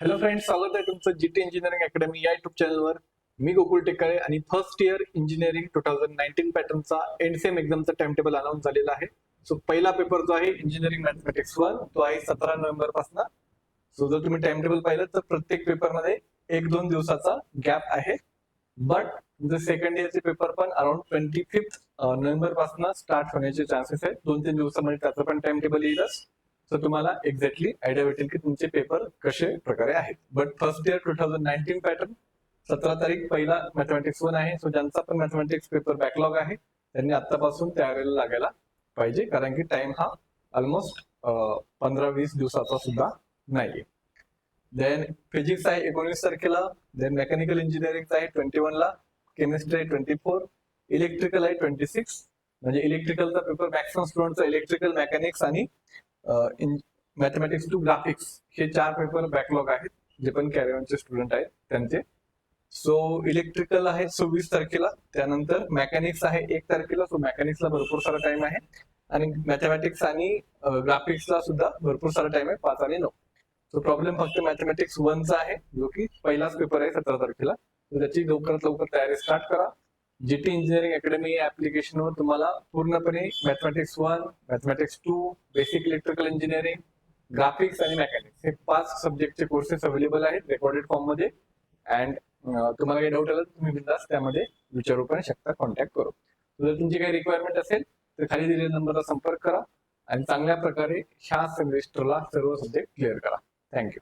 Hello friends, स्वागत आहे तुमचं जीटी इंजिनिअरिंग अकॅडमी या युट्यूब चॅनलवर. मी गोकुळ टेकाळे आणि फर्स्ट इयर इंजिनिअरिंग 2019 पॅटर्नचा एंड सेम एक्झामचा टाइम टेबल अनाउन्स झालेला आहे. सो पहिला पेपर जो आहे इंजिनिअरिंग मॅथमॅटिक्स 1 तो आहे 17 नोव्हेंबर पासून. सो जर तुम्ही टाइम टेबल पाहिलं तर प्रत्येक पेपरमध्ये 1-2 दिवसाचा गॅप आहे. बट जर सेकंड इयरचे पेपर पण अराउंड 25 नोव्हेंबर पासून स्टार्ट होण्याचे चान्सेस आहेत. 2-3 दिवसामध्ये त्याचं पण टाइम टेबल येईलच. तर तुम्हाला एक्झॅक्टली आयडिया भेटेल की तुमचे पेपर कसे प्रकारे आहेत. बट फर्स्ट इयर 2019 पॅटर्न 17 तारीख पहिला मॅथमॅटिक्स 1 आहे. सो ज्यांचा पण मॅथमॅटिक्स पेपर बॅकलॉग आहे त्यांनी आतापासून तयारीला लागायला पाहिजे, कारण की टाइम हा ऑलमोस्ट 15-20 दिवसाचा सुद्धा नाहीये. देन फिजिक्स आहे 19 तारखेला. देन मेकॅनिकल इंजिनिअरिंग आहे 21 ला. केमिस्ट्री आहे 24. इलेक्ट्रिकल आहे 26. म्हणजे इलेक्ट्रिकलचा पेपर मॅक्सिमम स्टुडंटचा इलेक्ट्रिकल, मेकॅनिक्स आणि मॅथमॅटिक्स टू ग्राफिक्स हे 4 पेपर बॅकलॉग आहेत. जे पण कॅरियरचे स्टुडंट आहेत त्यांचे. सो इलेक्ट्रिकल आहे 26 तारखेला. त्यानंतर मेकॅनिक्स आहे 1 तारखेला. सो मेकॅनिक्सला भरपूर सारा टाइम आहे आणि मॅथमॅटिक्स आणि ग्राफिक्सला सुद्धा भरपूर सारा टाइम आहे 5 आणि 9. सो प्रॉब्लेम फक्त मॅथमॅटिक्स 1 चा आहे, जो की पहिलाच पेपर आहे 17 तारखेला. तर त्याची लवकरात लवकर तयारी स्टार्ट करा. जीटी इंजिनिअरिंग अकॅडमी या ऍप्लिकेशनवर तुम्हाला पूर्णपणे mathematics 1, mathematics 2, basic electrical engineering, graphics आणि मेकॅनिक्स हे 5 सब्जेक्टचे कोर्सेस अवेलेबल आहेत रेकॉर्डेड फॉर्म मध्ये. अँड तुम्हाला काही डाऊट आला तर तुम्ही बिंदास त्यामध्ये विचारू पण शकता, कॉन्टॅक्ट करू. जर तुमची काही रिक्वायरमेंट असेल तर खाली दिलेल्या नंबरला संपर्क करा आणि चांगल्या प्रकारे ह्या सेमेस्टरला सर्व सब्जेक्ट क्लिअर करा. थँक्यू.